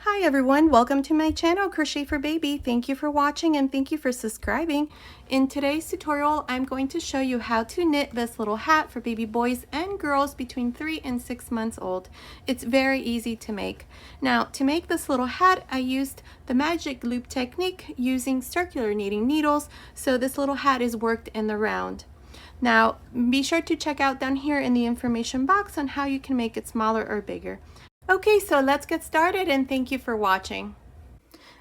Hi everyone, welcome to my channel Crochet for Baby. Thank you for watching and thank you for subscribing. In today's tutorial, I'm going to show you how to knit this little hat for baby boys and girls between 3 and 6 months old. It's very easy to make. Now, to make this little hat, I used the magic loop technique using circular knitting needles, so this little hat is worked in the round. Now, be sure to check out down here in the information box on how you can make it smaller or bigger. Okay, so let's get started and thank you for watching.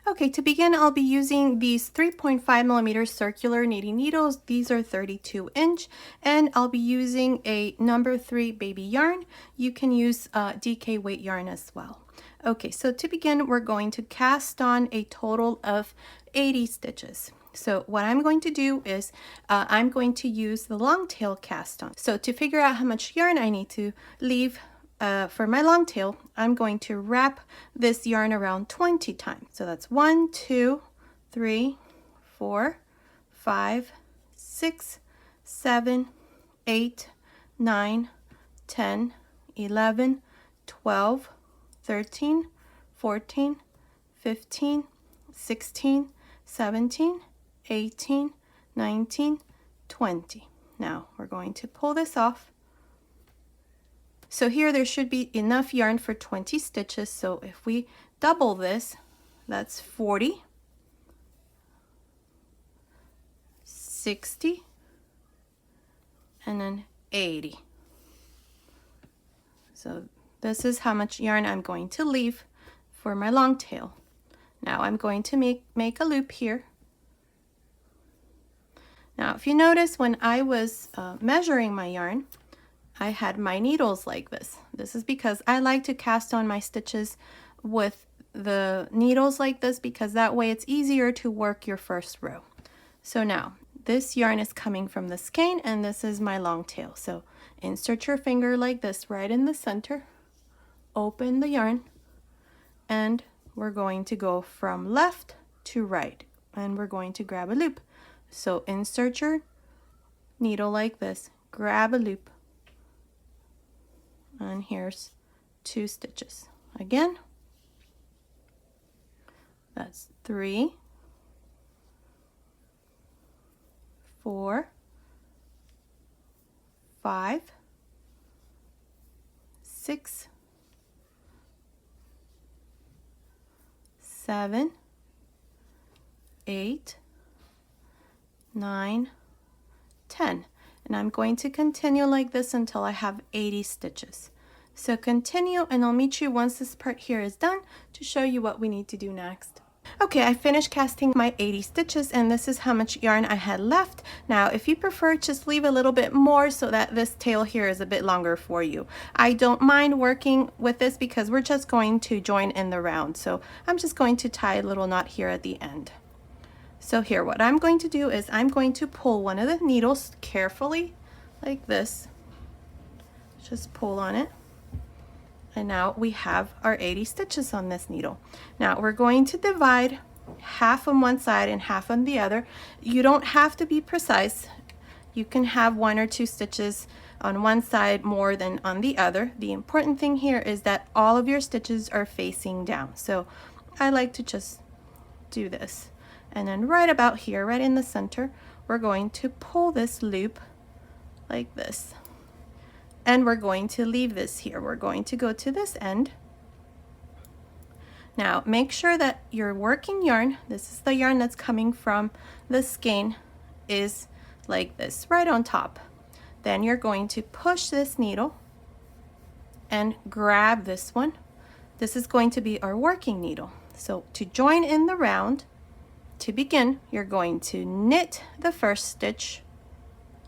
Okay, to begin, I'll be using these 3.5mm circular knitting needles. These are 32-inch, and I'll be using a number 3 baby yarn. You can use DK weight yarn as well. Okay, so to begin, we're going to cast on a total of 80 stitches. So what I'm going to do is I'm going to use the long tail cast on. So to figure out how much yarn I need to leave for my long tail, I'm going to wrap this yarn around 20 times. So that's 1, 2, 3, 4, 5, 6, 7, 8, 9, 10, 11, 12, 13, 14, 15, 16, 17, 18, 19, 20. Now we're going to pull this off. So here there should be enough yarn for 20 stitches. So if we double this, that's 40, 60, and then 80. So this is how much yarn I'm going to leave for my long tail. Now I'm going to make a loop here. Now if you notice, when I was measuring my yarn, I had my needles like this. This is because I like to cast on my stitches with the needles like this, because that way it's easier to work your first row. So now this yarn is coming from the skein and this is my long tail. So insert your finger like this right in the center, open the yarn, and we're going to go from left to right, and we're going to grab a loop. So insert your needle like this, grab a loop, and here's 2 stitches. Again, that's 3, 4, 5, 6, 7, 8, 9, 10. And I'm going to continue like this until I have 80 stitches. So continue, and I'll meet you once this part here is done to show you what we need to do next. Okay, I finished casting my 80 stitches, and this is how much yarn I had left. Now, if you prefer, just leave a little bit more so that this tail here is a bit longer for you. I don't mind working with this because we're just going to join in the round. So I'm just going to tie a little knot here at the end. So here, what I'm going to do is I'm going to pull one of the needles carefully like this. Just pull on it. And now we have our 80 stitches on this needle. Now we're going to divide half on one side and half on the other. You don't have to be precise. You can have 1 or 2 stitches on one side more than on the other. The important thing here is that all of your stitches are facing down. So I like to just do this. And then right about here, right in the center, we're going to pull this loop like this. And we're going to leave this here. We're going to go to this end. Now make sure that your working yarn, this is the yarn that's coming from the skein, is like this, right on top. Then you're going to push this needle and grab this one. This is going to be our working needle. So to join in the round, to begin, you're going to knit the first stitch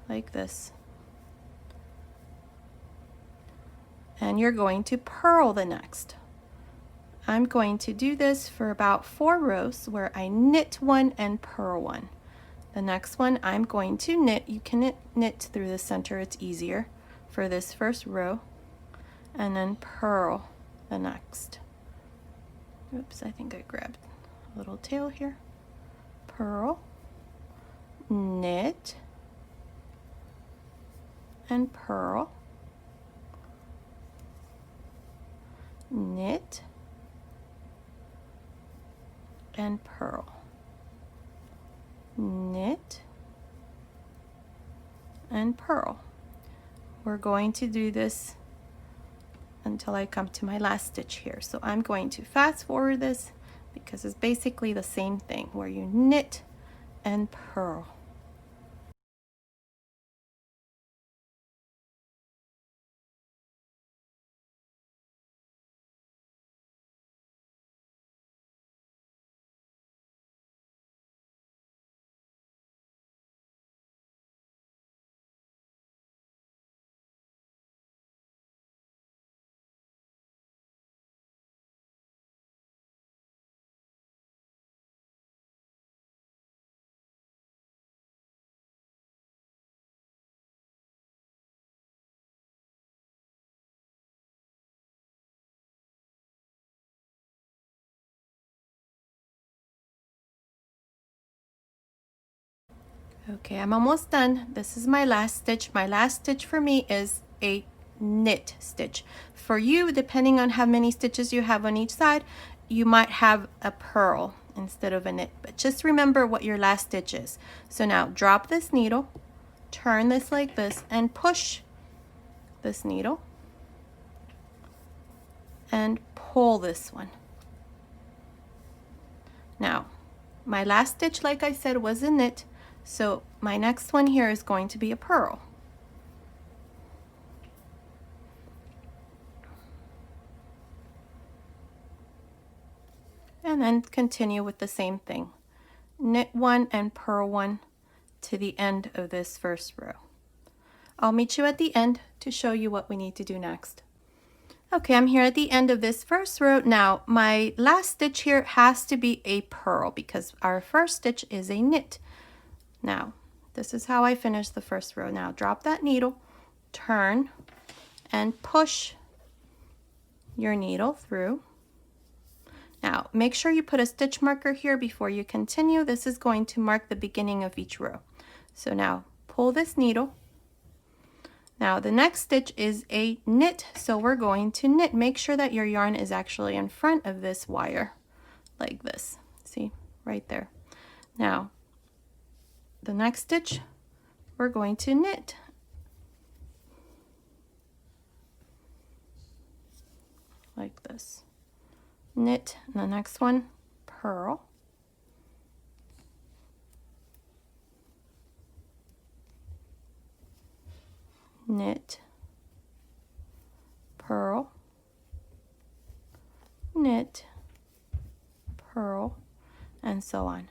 like this. And you're going to purl the next. I'm going to do this for about 4 rows where I knit 1 and purl 1. The next one I'm going to knit. You can knit through the center, it's easier for this first row, and then purl the next. Oops, I think I grabbed a little tail here. Purl, knit, and purl, knit, and purl, knit and purl. We're going to do this until I come to my last stitch here. So I'm going to fast forward this because it's basically the same thing where you knit and purl. Okay, I'm almost done. This is my last stitch. My last stitch for me is a knit stitch. For you, depending on how many stitches you have on each side, you might have a purl instead of a knit, but just remember what your last stitch is. So now drop this needle, turn this like this, and push this needle and pull this one. Now, my last stitch, like I said, was a knit. So my next one here is going to be a purl. And then continue with the same thing. Knit one and purl one to the end of this first row. I'll meet you at the end to show you what we need to do next. Okay, I'm here at the end of this first row. Now, my last stitch here has to be a purl because our first stitch is a knit. Now, this is how I finish the first row. Now, drop that needle, turn, and push your needle through. Now, make sure you put a stitch marker here before you continue. This is going to mark the beginning of each row. So now, pull this needle. Now, the next stitch is a knit, so we're going to knit. Make sure that your yarn is actually in front of this wire, like this. See, right there. Now, the next stitch, we're going to knit. Like this. Knit, and the next one, purl. Knit, purl, knit, purl, and so on.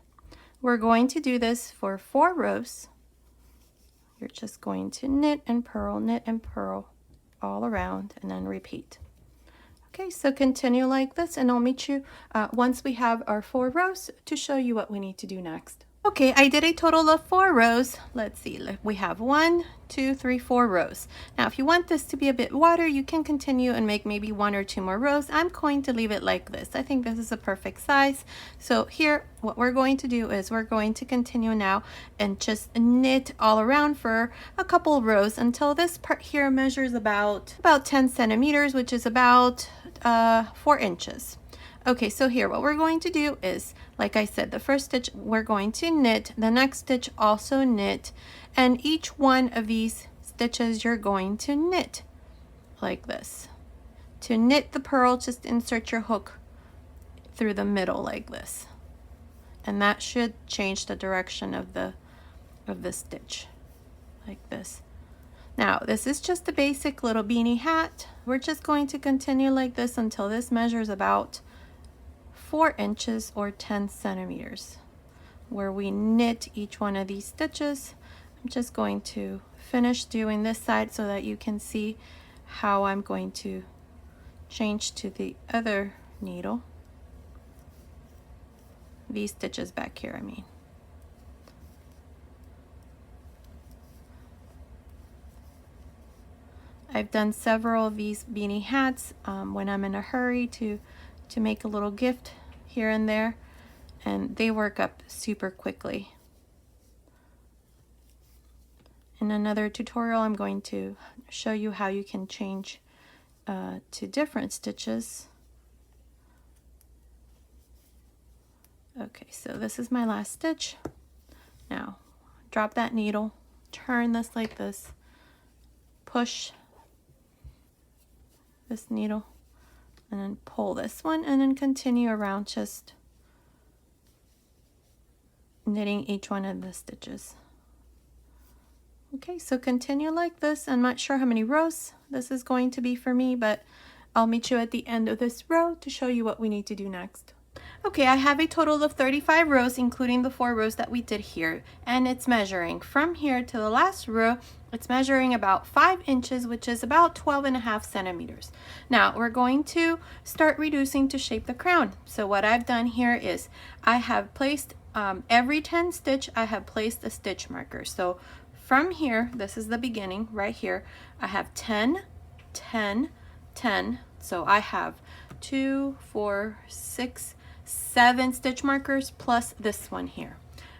We're going to do this for 4 rows. You're just going to knit and purl all around and then repeat. Okay, so continue like this and I'll meet you once we have our 4 rows to show you what we need to do next. Okay, I did a total of 4 rows. Let's see, we have 1, 2, 3, 4 rows. Now, if you want this to be a bit wider, you can continue and make maybe 1 or 2 more rows. I'm going to leave it like this. I think this is a perfect size. So here, what we're going to do is we're going to continue now and just knit all around for a couple rows until this part here measures about 10 centimeters, which is about 4 inches. Okay, so here what we're going to do is, like I said, the first stitch we're going to knit, the next stitch also knit, and each one of these stitches you're going to knit like this. To knit the purl, just insert your hook through the middle like this, and that should change the direction of the stitch like this. Now, this is just a basic little beanie hat. We're just going to continue like this until this measures about 4 inches or 10 centimeters, where we knit each one of these stitches. I'm just going to finish doing this side so that you can see how I'm going to change to the other needle. These stitches back here, I mean. I've done several of these beanie hats when I'm in a hurry to make a little gift here and there, and they work up super quickly. In another tutorial, I'm going to show you how you can change to different stitches. Okay, so this is my last stitch. Now drop that needle, turn this like this, push this needle, and then pull this one, and then continue around, just knitting each one of the stitches. Okay, so continue like this. I'm not sure how many rows this is going to be for me, but I'll meet you at the end of this row to show you what we need to do next. Okay, I have a total of 35 rows, including the 4 rows that we did here, and it's measuring from here to the last row. It's measuring about 5 inches, which is about 12.5 centimeters. Now we're going to start reducing to shape the crown. So what I've done here is I have placed every 10 stitch, I have placed a stitch marker. So from here, this is the beginning right here, I have 10, 10, 10. So I have 2, 4, 6, 7 stitch markers plus this one here.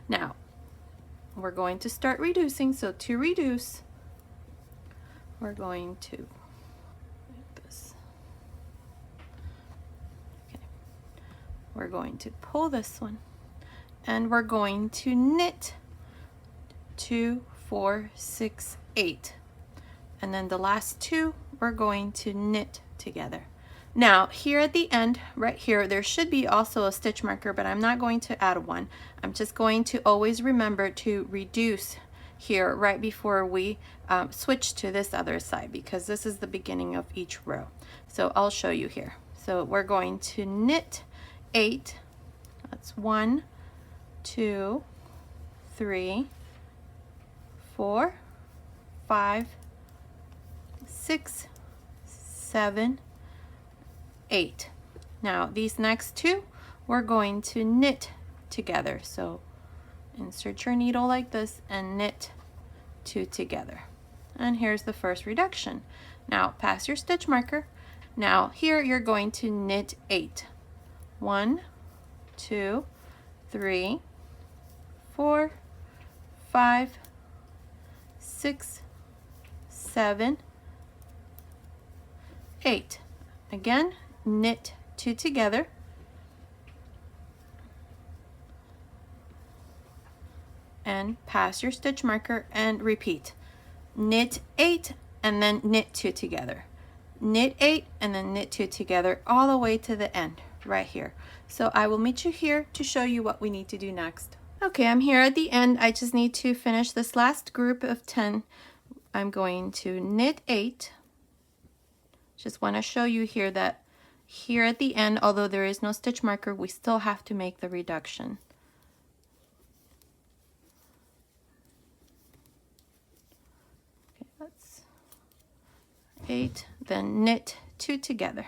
Now we're going to start reducing. So to reduce, we're going to like this. Okay. We're going to pull this one, and we're going to knit 2, 4, 6, 8, and then the last 2 we're going to knit together. Now here at the end right here, there should be also a stitch marker, but I'm not going to add one. I'm just going to always remember to reduce here right before we switch to this other side, because this is the beginning of each row. So I'll show you here. So we're going to knit 8. That's 1, 2, 3, 4, 5, 6, 7, 8. Now these next 2 we're going to knit together. So insert your needle like this and knit 2 together. And here's the first reduction. Now pass your stitch marker. Now here you're going to knit 8. 1, 2, 3, 4, 5, 6, 7, 8. Again, knit 2 together, and pass your stitch marker and repeat. Knit 8 and then knit 2 together. Knit 8 and then knit 2 together all the way to the end right here. So I will meet you here to show you what we need to do next. Okay, I'm here at the end. I just need to finish this last group of 10. I'm going to knit 8. Just want to show you here that here at the end, although there is no stitch marker, we still have to make the reduction. Okay, that's 8, then knit 2 together.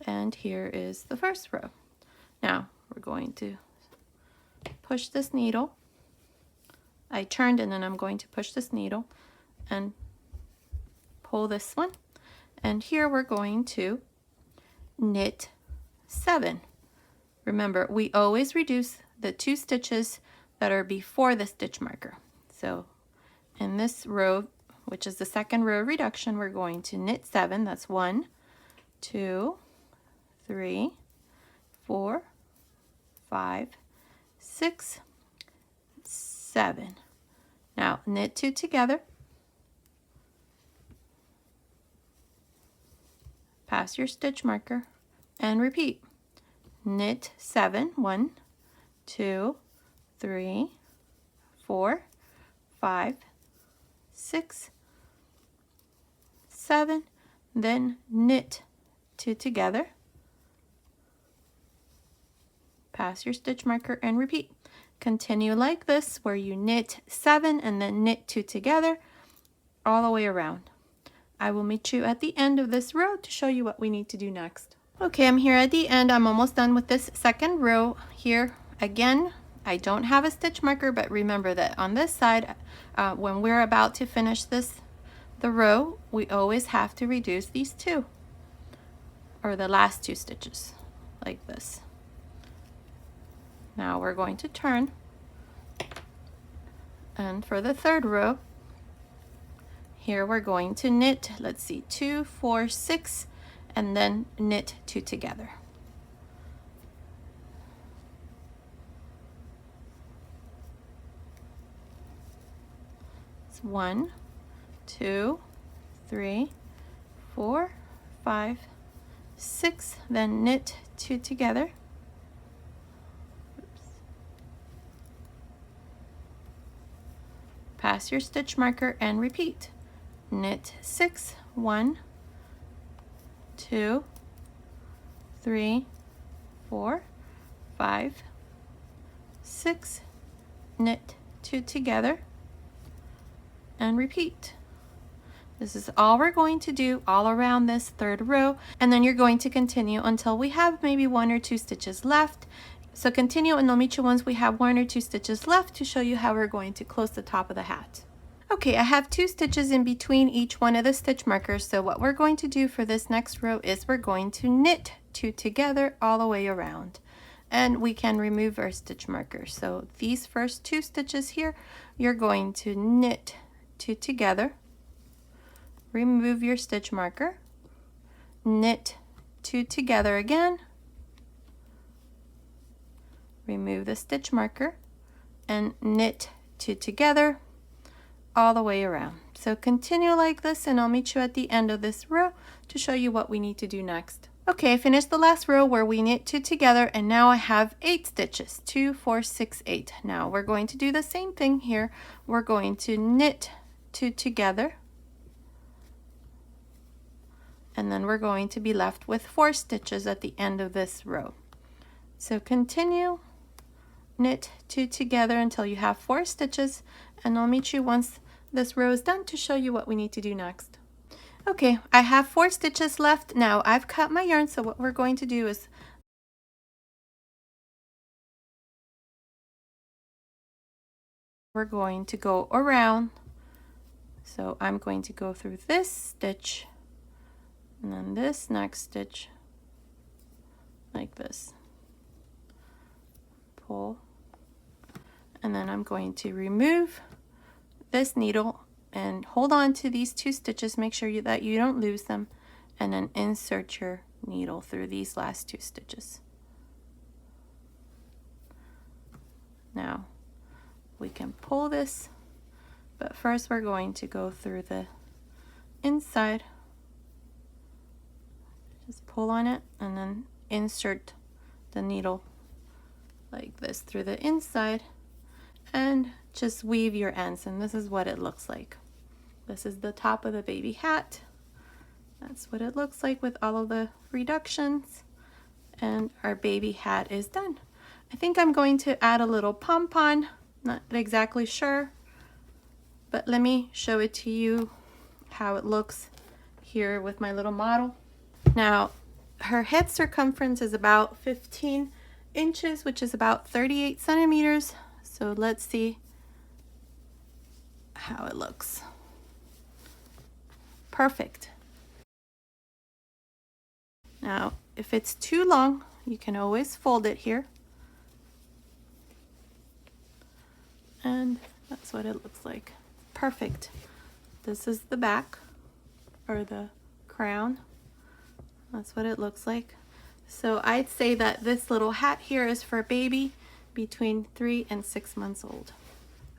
And here is the first row. Now we're going to push this needle. I turned, and then I'm going to push this needle and pull this one, and here we're going to knit 7. Remember, we always reduce the 2 stitches that are before the stitch marker. So in this row, which is the second row reduction, we're going to knit 7. That's 1, 2, 3, 4, 5, 6, 7. Now knit 2 together, pass your stitch marker, and repeat. Knit 7, 1, 2, 3, 4, 5, 6, 7, then knit 2 together, pass your stitch marker, and repeat. Continue like this, where you knit 7 and then knit 2 together all the way around. I will meet you at the end of this row to show you what we need to do next. Okay, I'm here at the end. I'm almost done with this second row here. Again, I don't have a stitch marker, but remember that on this side, when we're about to finish the row, we always have to reduce these 2, or the last 2 stitches, like this. Now we're going to turn, and for the third row, here we're going to knit, let's see, 2, 4, 6, and then knit 2 together. It's 1, 2, 3, 4, 5, 6, then knit 2 together. Oops. Pass your stitch marker and repeat. Knit 6, 1, 2, 3, 4, 5, 6, knit 2 together, and repeat. This is all we're going to do all around this third row, and then you're going to continue until we have maybe 1 or 2 stitches left. So continue, and I'll meet you once we have 1 or 2 stitches left to show you how we're going to close the top of the hat. Okay, I have 2 stitches in between each one of the stitch markers, so what we're going to do for this next row is we're going to knit 2 together all the way around. And we can remove our stitch markers. So these first 2 stitches here, you're going to knit 2 together, remove your stitch marker, knit 2 together again, remove the stitch marker, and knit 2 together all the way around. So continue like this, and I'll meet you at the end of this row to show you what we need to do next. Okay, I finished the last row where we knit 2 together, and now I have 8 stitches, 2, 4, 6, 8. Now we're going to do the same thing here. We're going to knit 2 together, and then we're going to be left with 4 stitches at the end of this row. So continue, knit 2 together until you have 4 stitches, and I'll meet you once this row is done to show you what we need to do next. Okay, I have 4 stitches left. Now I've cut my yarn, so what we're going to do is we're going to go around. So I'm going to go through this stitch and then this next stitch like this. Pull, and then I'm going to remove this needle and hold on to these 2 stitches, make sure that you don't lose them, and then insert your needle through these last 2 stitches. Now we can pull this, but first we're going to go through the inside. Just pull on it and then insert the needle like this through the inside, and just weave your ends, and this is what it looks like. This is the top of the baby hat. That's what it looks like with all of the reductions, and our baby hat is done. I think I'm going to add a little pom-pom, not exactly sure, but let me show it to you how it looks here with my little model. Now her head circumference is about 15 inches, which is about 38 centimeters. So let's see how it looks. Perfect. Now, if it's too long, you can always fold it here. And that's what it looks like. Perfect. This is the back, or the crown. That's what it looks like. So I'd say that this little hat here is for a baby between 3 and 6 months old.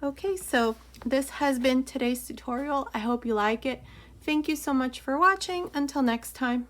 Okay, so this has been today's tutorial. I hope you like it. Thank you so much for watching. Until next time.